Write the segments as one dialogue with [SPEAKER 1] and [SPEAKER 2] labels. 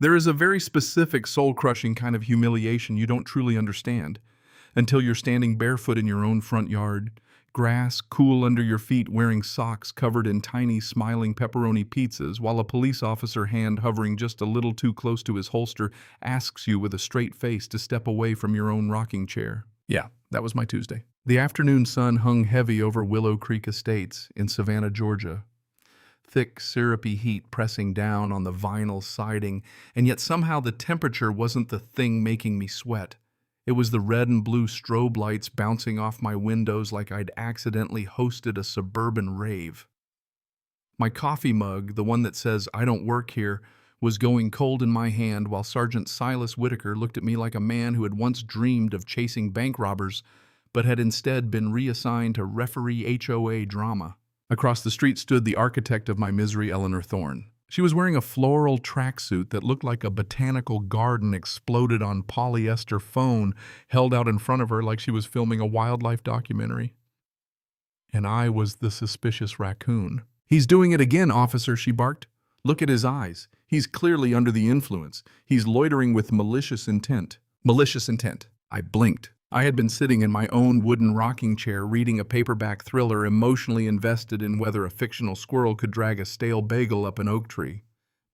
[SPEAKER 1] There is a very specific soul-crushing kind of humiliation you don't truly understand until you're standing barefoot in your own front yard, grass cool under your feet, wearing socks covered in tiny smiling pepperoni pizzas, while a police officer, hand hovering just a little too close to his holster, asks you with a straight face to step away from your own rocking chair. Yeah, that was my Tuesday. The afternoon sun hung heavy over Willow Creek Estates in Savannah, Georgia. Thick, syrupy heat pressing down on the vinyl siding, and yet somehow the temperature wasn't the thing making me sweat. It was the red and blue strobe lights bouncing off my windows like I'd accidentally hosted a suburban rave. My coffee mug, the one that says "I don't work here," was going cold in my hand while Sergeant Silas Whitaker looked at me like a man who had once dreamed of chasing bank robbers, but had instead been reassigned to referee HOA drama. Across the street stood the architect of my misery, Eleanor Thorne. She was wearing a floral tracksuit that looked like a botanical garden exploded on polyester phone held out in front of her like she was filming a wildlife documentary. And I was the suspicious raccoon. "He's doing it again, officer," she barked. "Look at his eyes. He's clearly under the influence. He's loitering with malicious intent." Malicious intent. I blinked. I had been sitting in my own wooden rocking chair reading a paperback thriller, emotionally invested in whether a fictional squirrel could drag a stale bagel up an oak tree.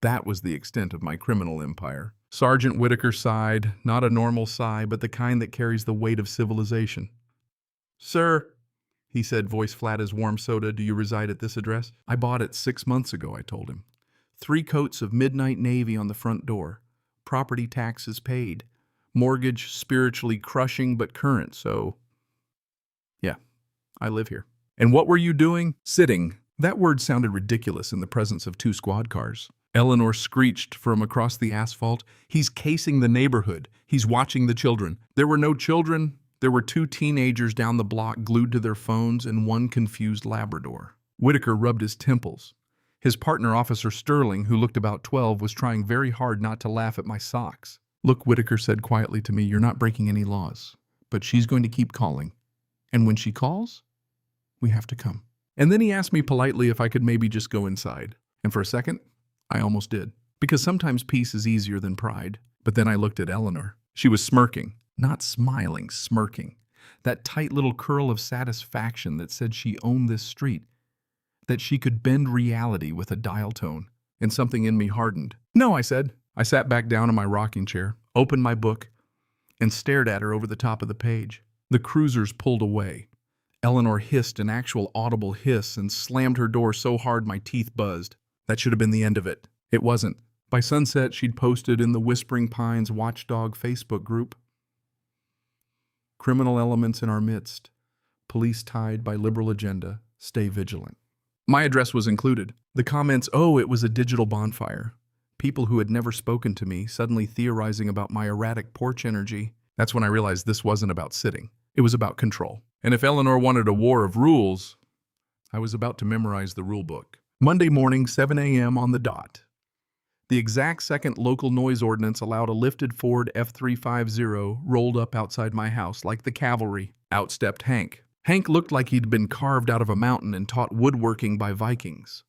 [SPEAKER 1] That was the extent of my criminal empire. Sergeant Whitaker sighed, not a normal sigh, but the kind that carries the weight of civilization. "Sir," he said, voice flat as warm soda, "do you reside at this address?" "I bought it 6 months ago," I told him. 3 coats of midnight navy on the front door. Property taxes paid. Mortgage spiritually crushing but current, so yeah, I live here. "And what were you doing?" "Sitting." That word sounded ridiculous in the presence of 2 squad cars. Eleanor screeched from across the asphalt. "He's casing the neighborhood. He's watching the children." There were no children. There were 2 teenagers down the block glued to their phones and 1 confused Labrador. Whitaker rubbed his temples. His partner, Officer Sterling, who looked about 12, was trying very hard not to laugh at my socks. "Look," Whitaker said quietly to me, "you're not breaking any laws, but she's going to keep calling. And when she calls, we have to come." And then he asked me politely if I could maybe just go inside. And for a second, I almost did. Because sometimes peace is easier than pride. But then I looked at Eleanor. She was smirking. Not smiling, smirking. That tight little curl of satisfaction that said she owned this street. That she could bend reality with a dial tone. And something in me hardened. "No," I said. I sat back down in my rocking chair, opened my book, and stared at her over the top of the page. The cruisers pulled away. Eleanor hissed an actual audible hiss and slammed her door so hard my teeth buzzed. That should have been the end of it. It wasn't. By sunset, she'd posted in the Whispering Pines Watchdog Facebook group, "Criminal elements in our midst. Police tied by liberal agenda. Stay vigilant." My address was included. The comments, "Oh, it was a digital bonfire." People who had never spoken to me suddenly theorizing about my erratic porch energy. That's when I realized this wasn't about sitting. It was about control. And if Eleanor wanted a war of rules, I was about to memorize the rule book. Monday morning, 7 a.m. on the dot. The exact second local noise ordinance allowed a lifted Ford F350 rolled up outside my house like the cavalry. Out stepped Hank. Hank looked like he'd been carved out of a mountain and taught woodworking by Vikings.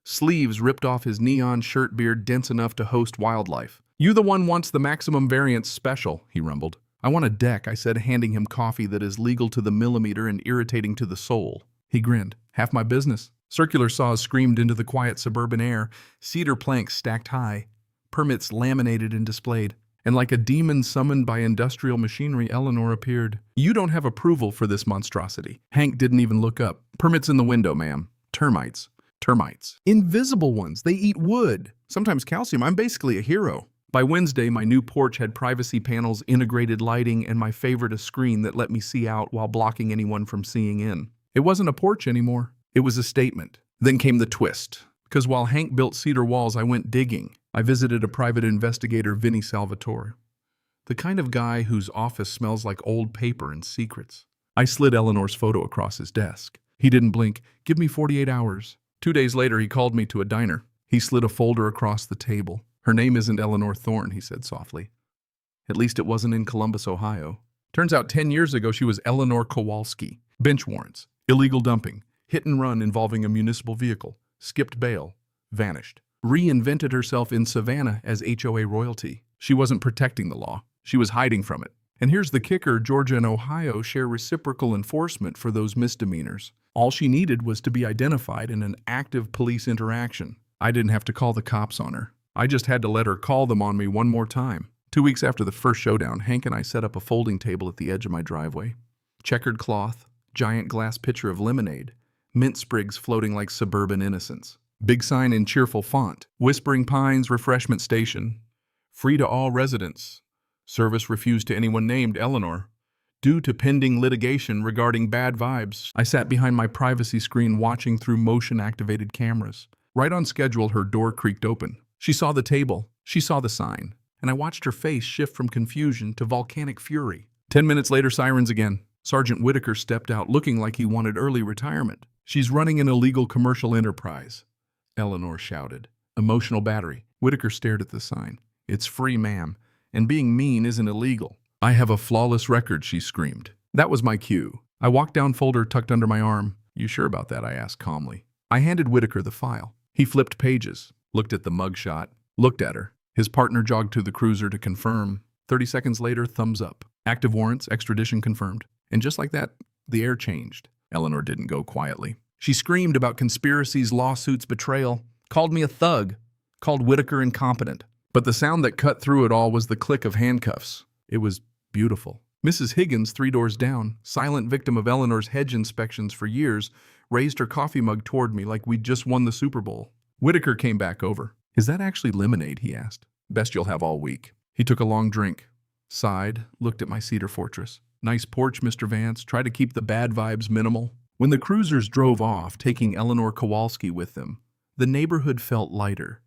[SPEAKER 1] Sleeves ripped off his neon shirt beard dense enough to host wildlife. "You the one wants the maximum variance special," he rumbled. "I want a deck," I said, handing him coffee that is legal to the millimeter and irritating to the soul. He grinned. "Half my business." Circular saws screamed into the quiet suburban air, cedar planks stacked high, permits laminated and displayed. And like a demon summoned by industrial machinery, Eleanor appeared. "You don't have approval for this monstrosity." Hank didn't even look up. "Permits in the window, ma'am. Termites. Termites. Invisible ones. They eat wood. Sometimes calcium. I'm basically a hero." By Wednesday, my new porch had privacy panels, integrated lighting, and my favorite, a screen that let me see out while blocking anyone from seeing in. It wasn't a porch anymore. It was a statement. Then came the twist. Because while Hank built cedar walls, I went digging. I visited a private investigator, Vinny Salvatore. The kind of guy whose office smells like old paper and secrets. I slid Eleanor's photo across his desk. He didn't blink. "Give me 48 hours. 2 days later, he called me to a diner. He slid a folder across the table. "Her name isn't Eleanor Thorne," he said softly. "At least it wasn't in Columbus, Ohio. Turns out 10 years ago, she was Eleanor Kowalski. Bench warrants, illegal dumping, hit and run involving a municipal vehicle, skipped bail, vanished. reinvented herself in Savannah as HOA royalty. She wasn't protecting the law. She was hiding from it. And here's the kicker, Georgia and Ohio share reciprocal enforcement for those misdemeanors. All she needed was to be identified in an active police interaction. I didn't have to call the cops on her. I just had to let her call them on me one more time. 2 weeks after the first showdown, Hank and I set up a folding table at the edge of my driveway. Checkered cloth, giant glass pitcher of lemonade, mint sprigs floating like suburban innocence. Big sign in cheerful font, Whispering Pines Refreshment Station. Free to all residents. Service refused to anyone named Eleanor. Due to pending litigation regarding bad vibes. I sat behind my privacy screen watching through motion-activated cameras. Right on schedule, her door creaked open. She saw the table. She saw the sign. And I watched her face shift from confusion to volcanic fury. 10 minutes later, sirens again. Sergeant Whitaker stepped out looking like he wanted early retirement. She's running an illegal commercial enterprise, Eleanor shouted. Emotional battery. Whitaker stared at the sign. It's free, ma'am, and being mean isn't illegal. I have a flawless record, she screamed. That was my cue. I walked down, folder tucked under my arm. You sure about that? I asked calmly. I handed Whitaker the file. He flipped pages, looked at the mugshot, looked at her. His partner jogged to the cruiser to confirm. 30 seconds later, thumbs up. Active warrants, extradition confirmed. And just like that, the air changed. Eleanor didn't go quietly. She screamed about conspiracies, lawsuits, betrayal, called me a thug, called Whitaker incompetent. But the sound that cut through it all was the click of handcuffs. It was beautiful. Mrs. Higgins, 3 doors down, silent victim of Eleanor's hedge inspections for years, raised her coffee mug toward me like we'd just won the Super Bowl. Whitaker came back over. Is that actually lemonade? He asked. Best you'll have all week. He took a long drink, sighed, looked at my cedar fortress. Nice porch, Mr. Vance. Try to keep the bad vibes minimal. When the cruisers drove off, taking Eleanor Kowalski with them, the neighborhood felt lighter,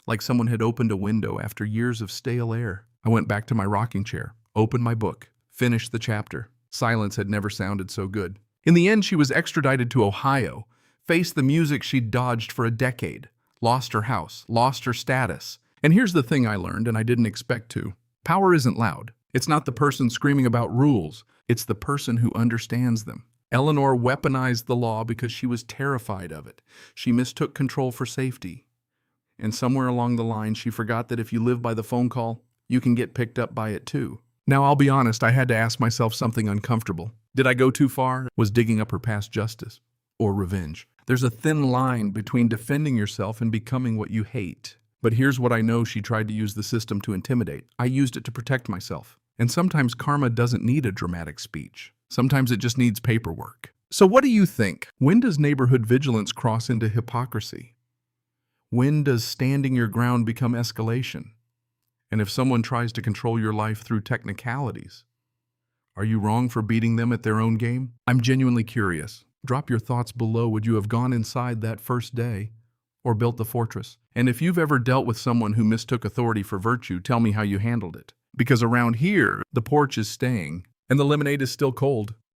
[SPEAKER 1] like someone had opened a window after years of stale air. I went back to my rocking chair, opened my book, finished the chapter. Silence had never sounded so good. In the end, she was extradited to Ohio, faced the music she'd dodged for a decade, lost her house, lost her status. And here's the thing I learned, and I didn't expect to. Power isn't loud. It's not the person screaming about rules. It's the person who understands them. Eleanor weaponized the law because she was terrified of it. She mistook control for safety. And somewhere along the line, she forgot that if you live by the phone call, you can get picked up by it too. Now, I'll be honest, I had to ask myself something uncomfortable. Did I go too far? Was digging up her past justice or revenge? There's a thin line between defending yourself and becoming what you hate. But here's what I know: she tried to use the system to intimidate. I used it to protect myself. And sometimes karma doesn't need a dramatic speech. Sometimes it just needs paperwork. So what do you think? When does neighborhood vigilance cross into hypocrisy? When does standing your ground become escalation? And if someone tries to control your life through technicalities, are you wrong for beating them at their own game? I'm genuinely curious. Drop your thoughts below. Would you have gone inside that first day or built the fortress? And if you've ever dealt with someone who mistook authority for virtue, tell me how you handled it. Because around here, the porch is staying and the lemonade is still cold.